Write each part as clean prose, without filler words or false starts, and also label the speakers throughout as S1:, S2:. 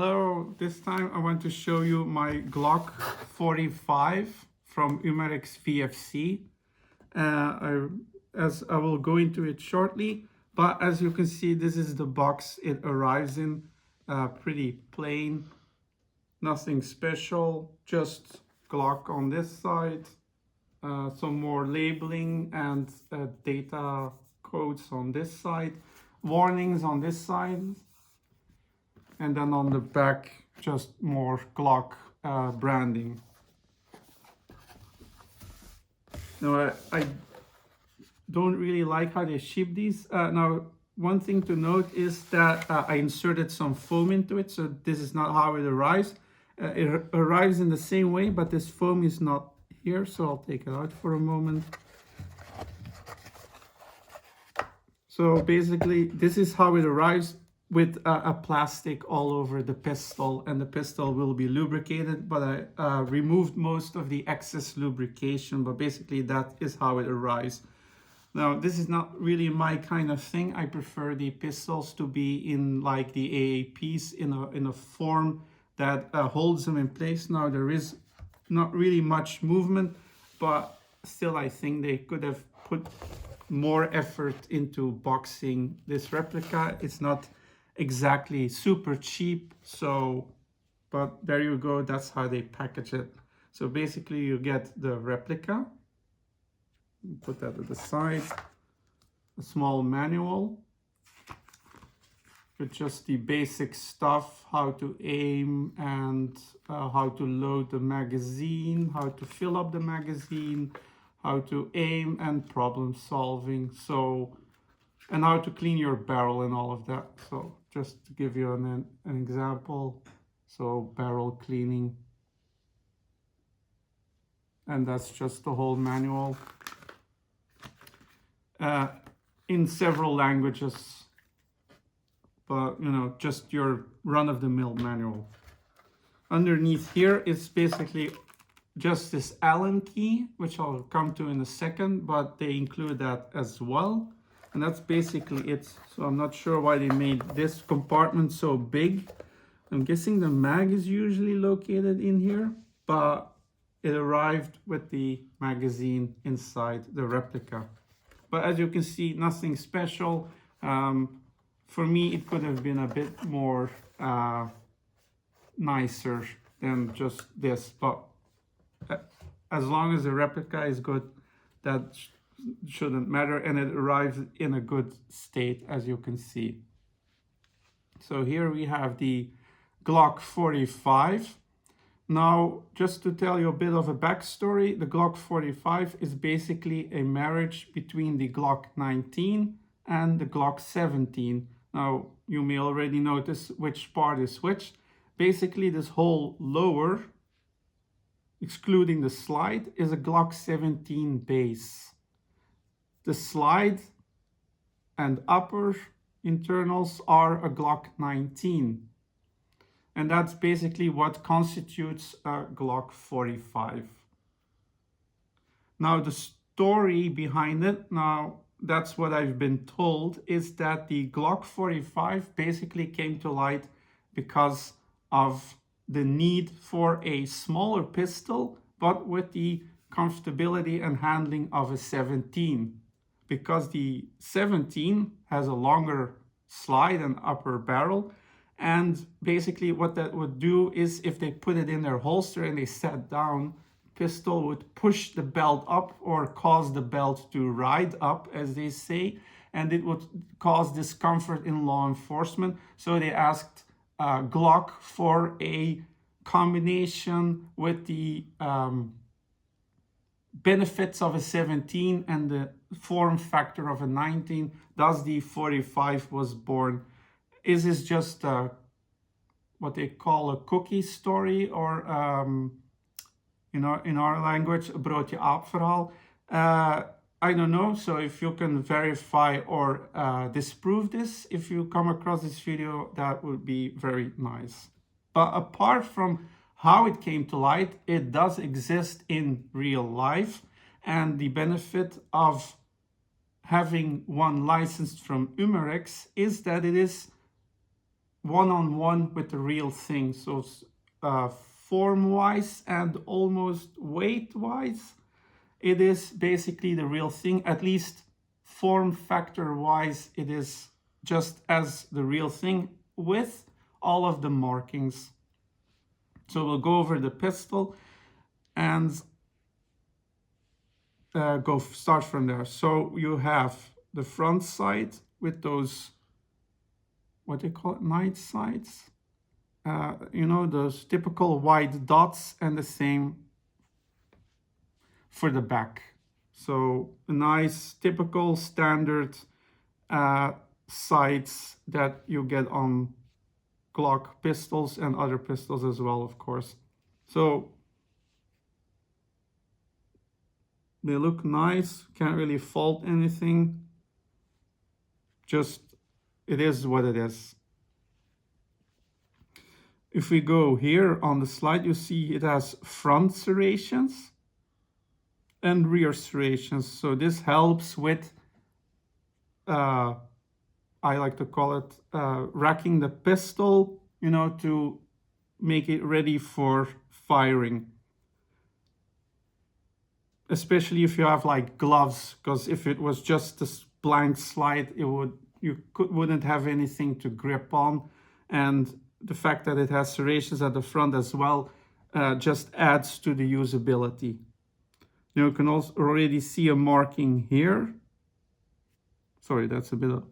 S1: Hello, this time I want to show you my Glock 45 from Umarex VFC. As I will go into it shortly, but as you can see, this is the box it arrives in. Pretty plain, nothing special, just Glock on this side, some more labeling and data codes on this side, warnings on this side, and then on the back just more Glock branding. Now I don't really like how they ship these. Now one thing to note is that I inserted some foam into it, so this is not how it arrives. It arrives in the same way, but this foam is not here, so I'll take it out for a moment. So basically this is how it arrives, with a plastic all over the pistol, and the pistol will be lubricated, but I removed most of the excess lubrication, but basically that is how it arrives. Now this is not really my kind of thing. I prefer the pistols to be in like the AAPs in a form that holds them in place. Now there is not really much movement, but still I think they could have put more effort into boxing this replica. It's not exactly super cheap, so but there you go, that's how they package it. So basically you get the replica, put that at the side, a small manual with just the basic stuff, how to aim and how to load the magazine, how to fill up the magazine, how to aim and problem solving, so, and how to clean your barrel and all of that. So just to give you an example, so barrel cleaning, and that's just the whole manual in several languages, but you know, just your run-of-the-mill manual. Underneath here is basically just this Allen key, which I'll come to in a second, but they include that as well. And that's basically it. So I'm not sure why they made this compartment so big. I'm guessing the mag is usually located in here, but it arrived with the magazine inside the replica. But as you can see, nothing special. For me, it could have been a bit more nicer than just this, but as long as the replica is good, that shouldn't matter, and it arrives in a good state, as you can see. So here we have the Glock 45. Now, just to tell you a bit of a backstory, the Glock 45 is basically a marriage between the Glock 19 and the Glock 17. Now, you may already notice which part is which. Basically, this whole lower, excluding the slide, is a Glock 17 base. The slide and upper internals are a Glock 19. And that's basically what constitutes a Glock 45. Now the story behind it, now that's what I've been told, is that the Glock 45 basically came to light because of the need for a smaller pistol, but with the comfortability and handling of a 17. Because the 17 has a longer slide and upper barrel, and basically what that would do is, if they put it in their holster and they sat down, pistol would push the belt up or cause the belt to ride up, as they say, and it would cause discomfort in law enforcement. So they asked Glock for a combination with the benefits of a 17 and the form factor of a 19. Thus the 45 was born. Is this just what they call a cookie story, or you know, in our language, a broodje aap verhaal? I don't know. So if you can verify or disprove this, if you come across this video, that would be very nice. But apart from how it came to light, it does exist in real life, and the benefit of having one licensed from Umarex is that it is one-on-one with the real thing. So form-wise and almost weight-wise, it is basically the real thing. At least form factor-wise, it is just as the real thing with all of the markings. So we'll go over the pistol and start from there. So you have the front sight with those, what do you call it, night sights? You know, those typical white dots, and the same for the back. So a nice typical standard sights that you get on Glock pistols and other pistols as well, of course. So they look nice, can't really fault anything. Just, it is what it is. If we go here on the slide, you see it has front serrations and rear serrations. So this helps with, I like to call it racking the pistol, you know, to make it ready for firing. Especially if you have like gloves, because if it was just a blank slide, wouldn't have anything to grip on. And the fact that it has serrations at the front as well just adds to the usability. Now you can also already see a marking here. Sorry, that's a bit of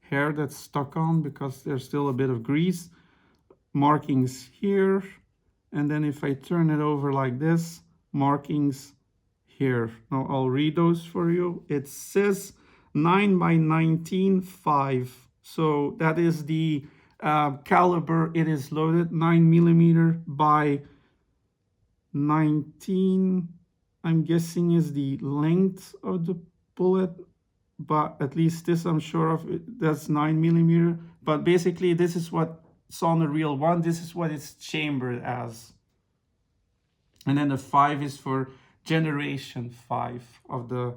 S1: hair that's stuck on because there's still a bit of grease. Markings here. And then if I turn it over like this, markings here. Now I'll read those for you. It says 9 by 19, 5. So that is the caliber it is loaded, 9mm by 19. I'm guessing is the length of the bullet, but at least this I'm sure of, that's 9mm. But basically this is what's on the real one. This is what it's chambered as. And then the 5 is for generation 5 of the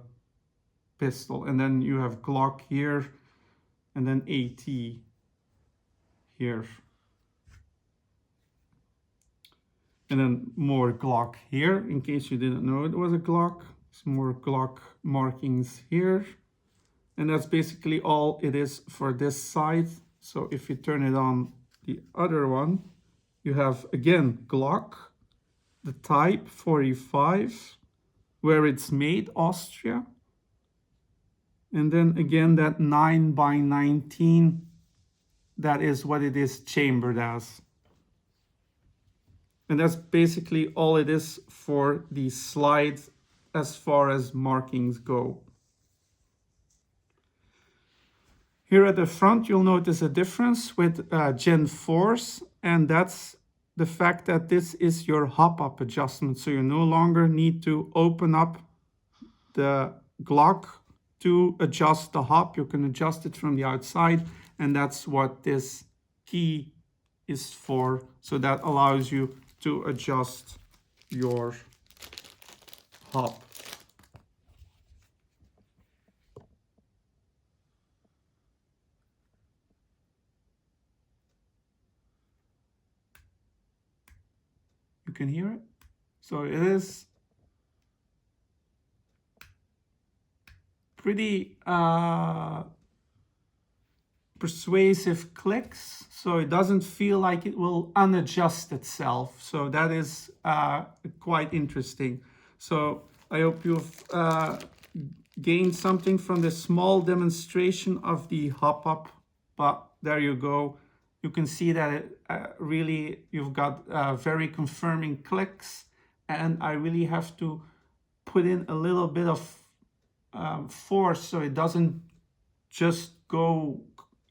S1: pistol. And then you have Glock here, and then AT here. And then more Glock here, in case you didn't know it was a Glock. Some more Glock markings here. And that's basically all it is for this side. So if you turn it on the other one, you have again Glock, the type 45, where it's made, Austria. And then again, that 9 by 19, that is what it is chambered as. And that's basically all it is for the slide as far as markings go. Here at the front, you'll notice a difference with Gen 4s, and that's the fact that this is your hop-up adjustment. So you no longer need to open up the Glock to adjust the hop. You can adjust it from the outside, and that's what this key is for. So that allows you to adjust your hop. You can hear it. So it is pretty persuasive clicks, so it doesn't feel like it will unadjust itself. So that is quite interesting. So I hope you've gained something from this small demonstration of the hop-up, but there you go. You can see that it really, you've got very confirming clicks, and I really have to put in a little bit of force so it doesn't just go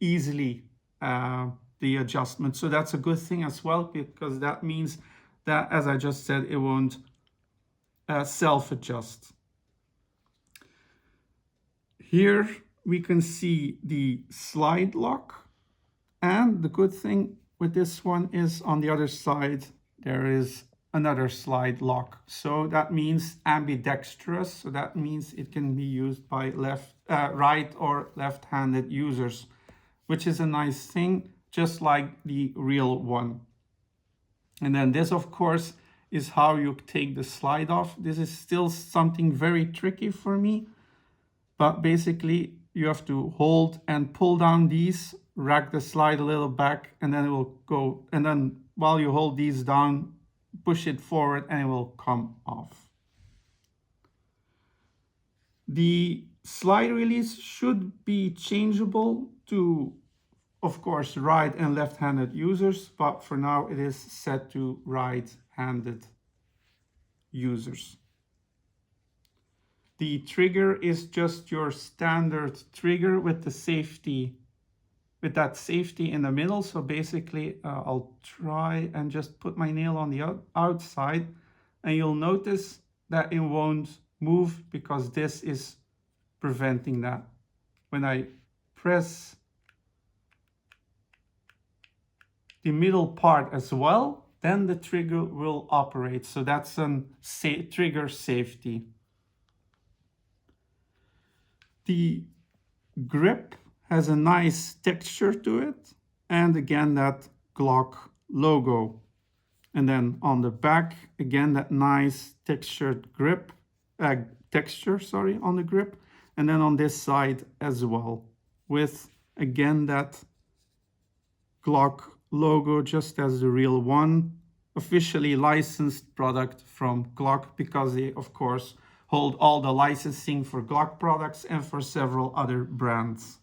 S1: easily, the adjustment. So that's a good thing as well, because that means that, as I just said, it won't self-adjust. Here we can see the slide lock. And the good thing with this one is on the other side, there is another slide lock. So that means ambidextrous. So that means it can be used by right or left-handed users, which is a nice thing just like the real one. And then this, of course, is how you take the slide off. This is still something very tricky for me, but basically you have to hold and pull down these, rack the slide a little back, and then it will go. And then while you hold these down, push it forward and it will come off. The slide release should be changeable to, of course, right and left-handed users, but for now it is set to right-handed users. The trigger is just your standard trigger with the safety, with that safety in the middle. So basically, I'll try and just put my nail on the outside, and you'll notice that it won't move because this is preventing that. When I press the middle part as well, then the trigger will operate. So that's a trigger safety. The grip has a nice texture to it, and again that Glock logo. And then on the back, again that nice textured grip, texture on the grip, and then on this side as well, with again that Glock logo just as the real one, officially licensed product from Glock, because they of course hold all the licensing for Glock products and for several other brands.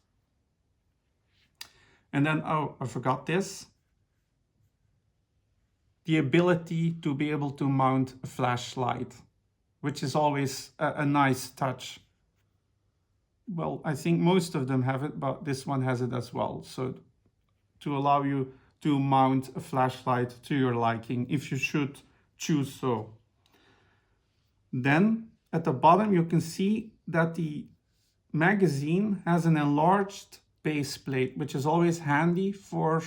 S1: And then, oh, I forgot this. The ability to be able to mount a flashlight, which is always a nice touch. Well, I think most of them have it, but this one has it as well. So to allow you to mount a flashlight to your liking, if you should choose so. Then at the bottom, you can see that the magazine has an enlarged base plate, which is always handy for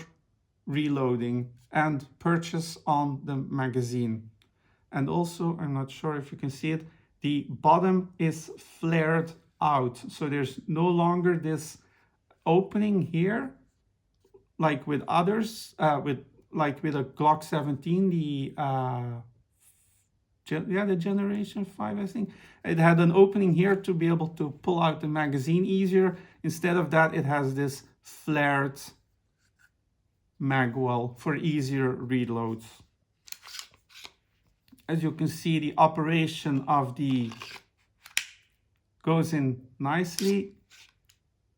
S1: reloading and purchase on the magazine. And also, I'm not sure if you can see it, the bottom is flared out. So there's no longer this opening here, like with others, like with a Glock 17, the Generation 5, I think. It had an opening here to be able to pull out the magazine easier. Instead of that, it has this flared magwell for easier reloads. As you can see, the operation of the goes in nicely,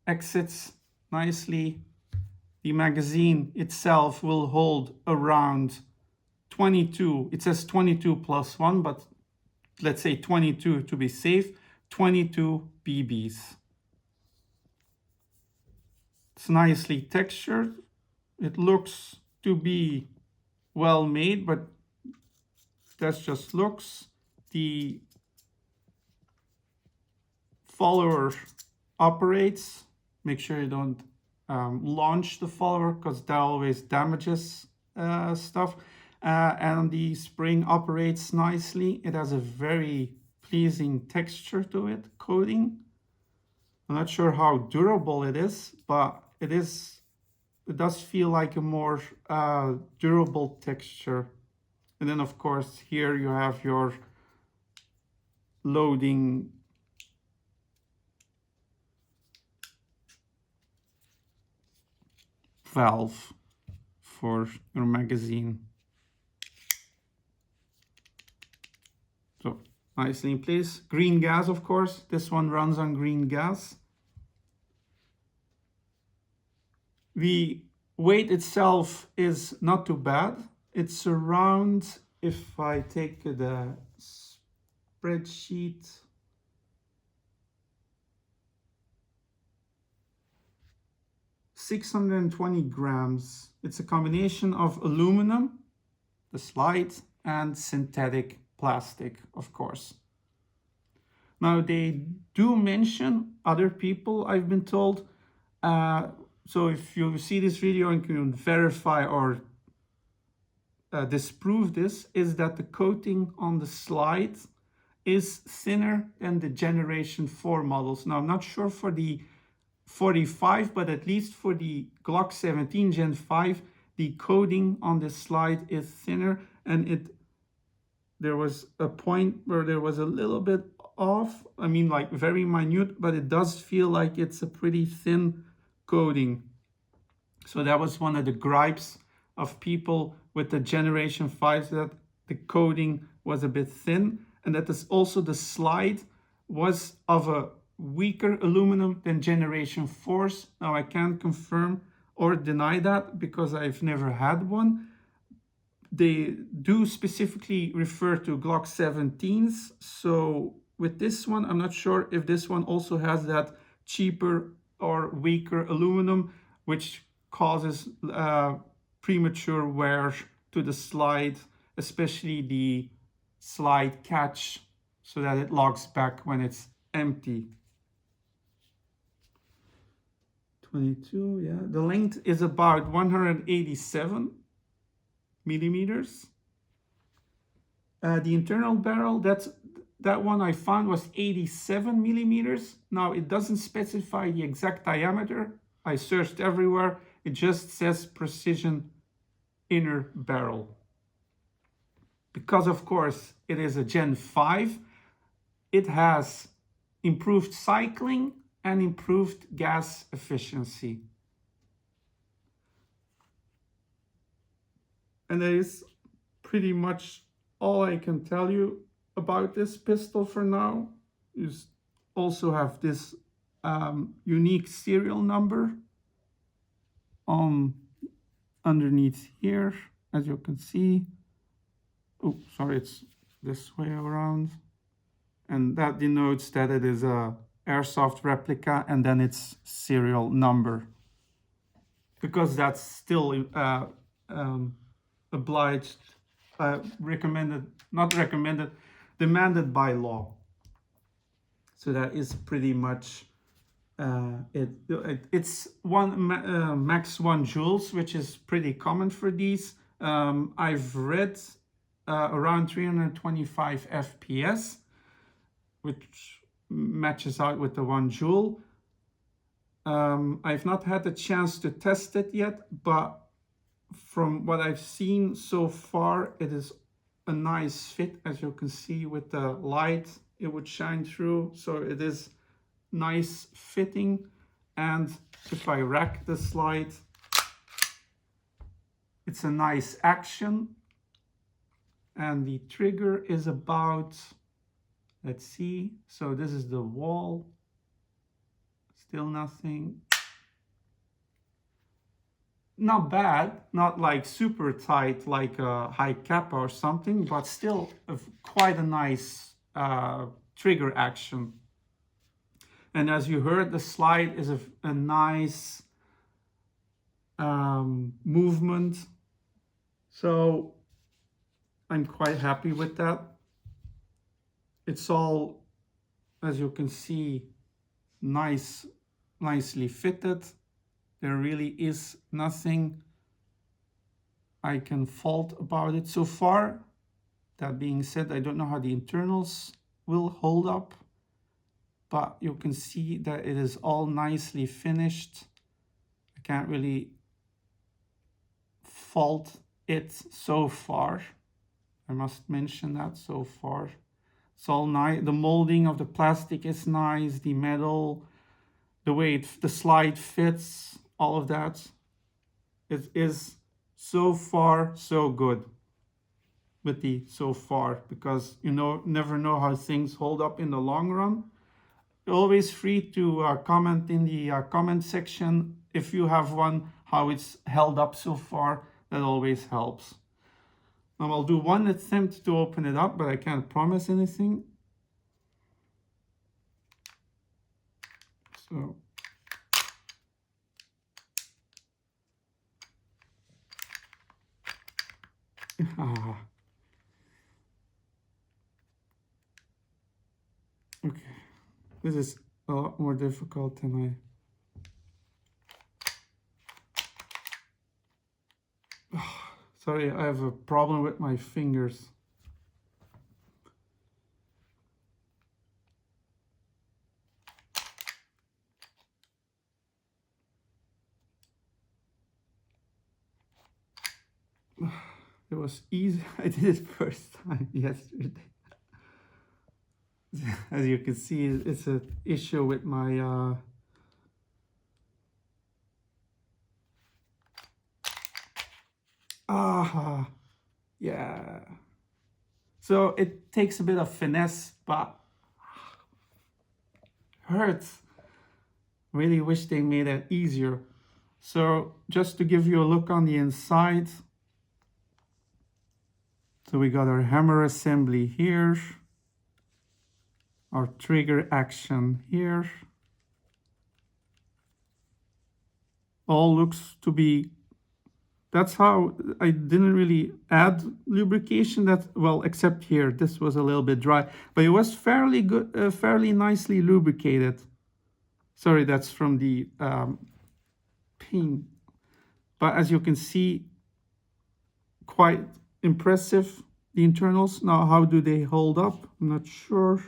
S1: exits nicely. The magazine itself will hold around 22, it says 22 plus 1, but let's say 22 to be safe, 22 BBs. It's nicely textured. It looks to be well made, but that's just looks. The follower operates. Make sure you don't launch the follower, because that always damages stuff. And the spring operates nicely. It has a very pleasing texture to it, coating. I'm not sure how durable it is, but it does feel like a more durable texture. And then of course here you have your loading valve for your magazine. So nicely in place. Green gas, of course. This one runs on green gas. The weight itself is not too bad. It's around, if I take the spreadsheet, $620 grams. It's a combination of aluminum, the slide, and synthetic plastic, of course. Now they do mention other people, I've been told. So if you see this video and can verify or disprove this, is that the coating on the slide is thinner than the Generation 4 models. Now I'm not sure for the 45, but at least for the Glock 17 Gen 5, the coating on this slide is thinner, and there was a point where there was a little bit off. I mean, like very minute, but it does feel like it's a pretty thin coating. So that was one of the gripes of people with the Generation 5, that the coating was a bit thin, and that is also the slide was of a weaker aluminum than Generation 4's. Now I can't confirm or deny that because I've never had one. They do specifically refer to Glock 17s. So with this one, I'm not sure if this one also has that cheaper or weaker aluminum, which causes premature wear to the slide, especially the slide catch, so that it locks back when it's empty. 22, yeah. The length is about 187 millimeters. The internal barrel, that one I found was 87 millimeters. Now it doesn't specify the exact diameter. I searched everywhere. It just says precision inner barrel. Because of course it is a Gen 5, it has improved cycling and improved gas efficiency. And that is pretty much all I can tell you about this pistol for now. You also have this unique serial number underneath here, as you can see. Oh, sorry, it's this way around. And that denotes that it is a Airsoft replica, and then its serial number, because that's still obliged, demanded by law. So that is pretty much it's max 1 joules, which is pretty common for these. I've read around 325 FPS, which matches out with the 1 joule. I've not had the chance to test it yet, but from what I've seen so far, it is a nice fit. As you can see with the light, it would shine through, so it is nice fitting. And if I rack the slide, it's a nice action. And the trigger is about, let's see, so this is the wall, still nothing. Not bad, not like super tight like a high kappa or something, but still quite a nice trigger action. And as you heard, the slide is a nice movement. So I'm quite happy with that. It's all, as you can see, nicely fitted. There really is nothing I can fault about it so far. That being said, I don't know how the internals will hold up, but you can see that it is all nicely finished. I can't really fault it so far. I must mention that so far. It's all nice. The molding of the plastic is nice. The metal, the way the slide fits, all of that. It is so far so good with the so far, because you never know how things hold up in the long run. You're always free to comment in the comment section if you have one, how it's held up so far. That always helps. Now I'll do one attempt to open it up, but I can't promise anything. So okay, this is a lot more difficult than sorry, I have a problem with my fingers. It was easy. I did it first time yesterday. As you can see, it's an issue with my yeah. So it takes a bit of finesse, but hurts. Really wish they made it easier. So just to give you a look on the inside. So we got our hammer assembly here, our trigger action here. All looks to be, that's how I didn't really add lubrication, that, well, except here, this was a little bit dry, but it was fairly good, fairly nicely lubricated. Sorry, that's from the pin. But as you can see, quite impressive, the internals. Now, how do they hold up? I'm not sure.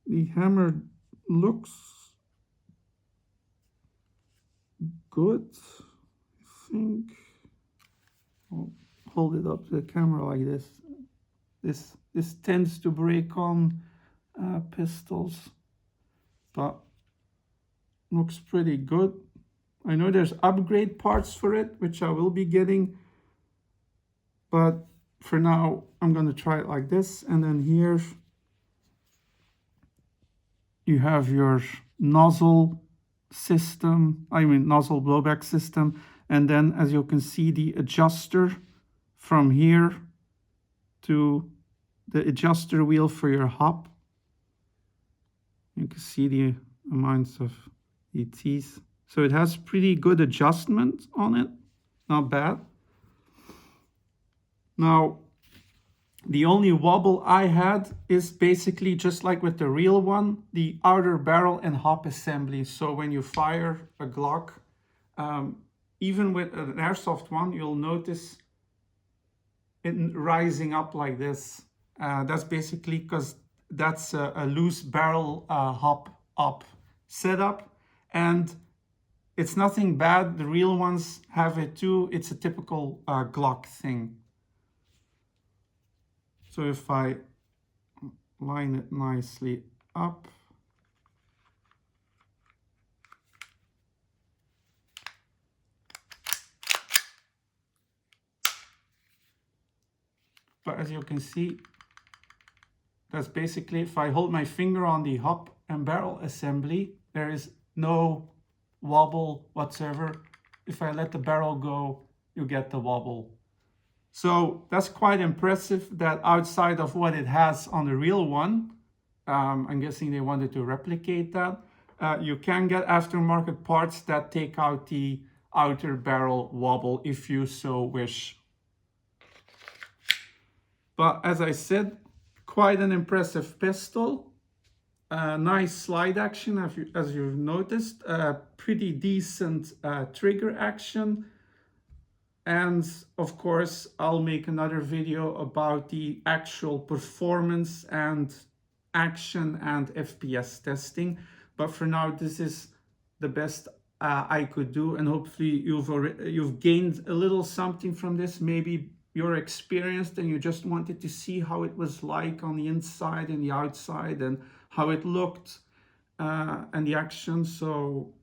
S1: The hammer looks good, I think. I'll hold it up to the camera like this. This tends to break on pistols, but looks pretty good. I know there's upgrade parts for it, which I will be getting, but for now, I'm going to try it like this. And then here you have your nozzle system, nozzle blowback system. And then, as you can see, the adjuster from here to the adjuster wheel for your hop. You can see the amounts of ETs. So it has pretty good adjustment on it, not bad. Now, the only wobble I had is basically just like with the real one, the outer barrel and hop assembly. So when you fire a Glock, even with an airsoft one, you'll notice it rising up like this. That's basically because that's a loose barrel hop up setup, and it's nothing bad. The real ones have it too. It's a typical Glock thing. So if I line it nicely up, but as you can see, that's basically, if I hold my finger on the hop and barrel assembly, there is no wobble whatsoever. If I let the barrel go, you get the wobble. So that's quite impressive, that outside of what it has on the real one, I'm guessing they wanted to replicate that. You can get aftermarket parts that take out the outer barrel wobble if you so wish. But as I said, quite an impressive pistol. Nice slide action, as you've noticed. Pretty decent trigger action. And of course, I'll make another video about the actual performance and action and FPS testing. But for now, this is the best I could do. And hopefully you've gained a little something from this. Maybe you're experienced and you just wanted to see how it was like on the inside and the outside and how it looked and the action. So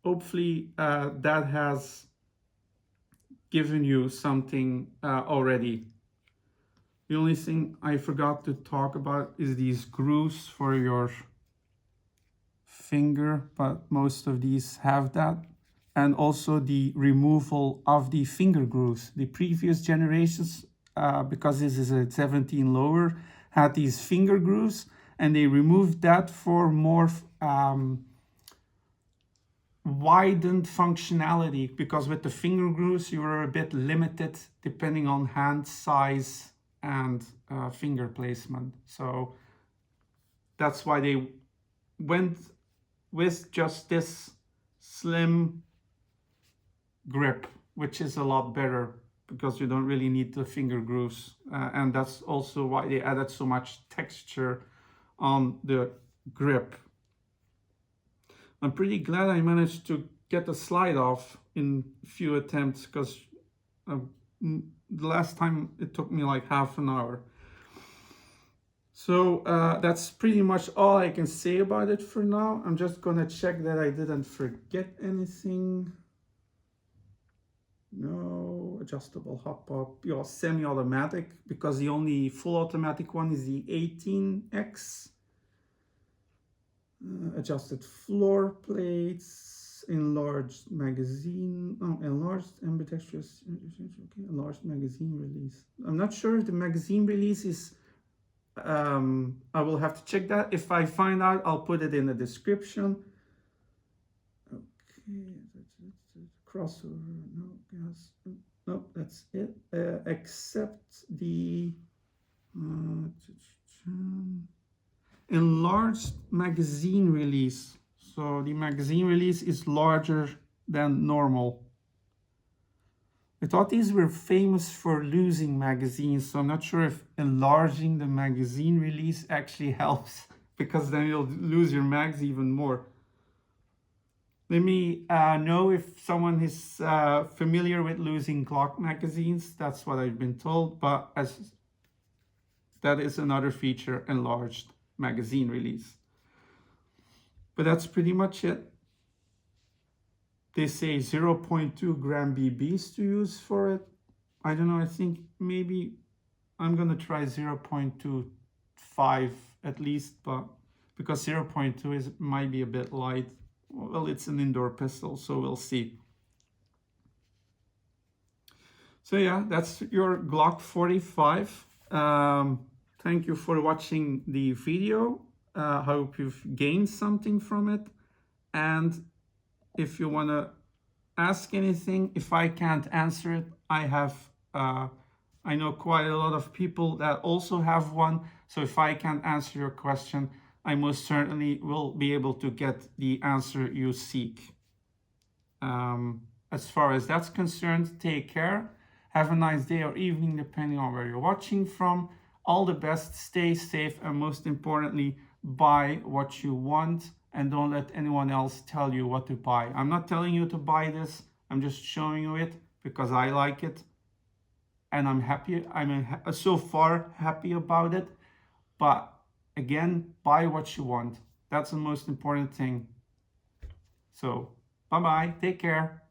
S1: hopefully that has given you something already. The only thing I forgot to talk about is these grooves for your finger, but most of these have that. And also the removal of the finger grooves. The previous generations, because this is a 17 lower, had these finger grooves, and they removed that for more widened functionality, because with the finger grooves you were a bit limited depending on hand size and finger placement. So that's why they went with just this slim grip, which is a lot better because you don't really need the finger grooves, and that's also why they added so much texture on the grip. I'm pretty glad I managed to get the slide off in a few attempts, because The last time it took me like half an hour. So that's pretty much all I can say about it for now. I'm just gonna check that I didn't forget anything. No, adjustable hop-up, semi-automatic, because the only full automatic one is the 18X. Adjusted floor plates, enlarged magazine, enlarged ambidextrous, okay, enlarged magazine release. I'm not sure if the magazine release is, I will have to check that. If I find out, I'll put it in the description. Okay, crossover, no gas, no, that's it, except the enlarged magazine release. So the magazine release is larger than normal. I thought these were famous for losing magazines, so I'm not sure if enlarging the magazine release actually helps, because then you'll lose your mags even more. Let me know if someone is familiar with losing Glock magazines. That's what I've been told, but that is another feature, enlarged magazine release. But that's pretty much it. They say 0.2 gram BBs to use for it. I don't know, I think maybe I'm gonna try 0.25 at least, but because 0.2 might be a bit light. Well, it's an indoor pistol, so we'll see. So yeah, that's your Glock 45. Thank you for watching the video. Hope you've gained something from it. And if you want to ask anything, if I can't answer it, I know quite a lot of people that also have one. So if I can't answer your question, I most certainly will be able to get the answer you seek. As far as that's concerned, take care. Have a nice day or evening, depending on where you're watching from. All the best, stay safe, and most importantly, buy what you want and don't let anyone else tell you what to buy. I'm not telling you to buy this. I'm just showing you it because I like it. And I'm happy. I'm so far happy about it. But again, buy what you want. That's the most important thing. So, bye-bye. Take care.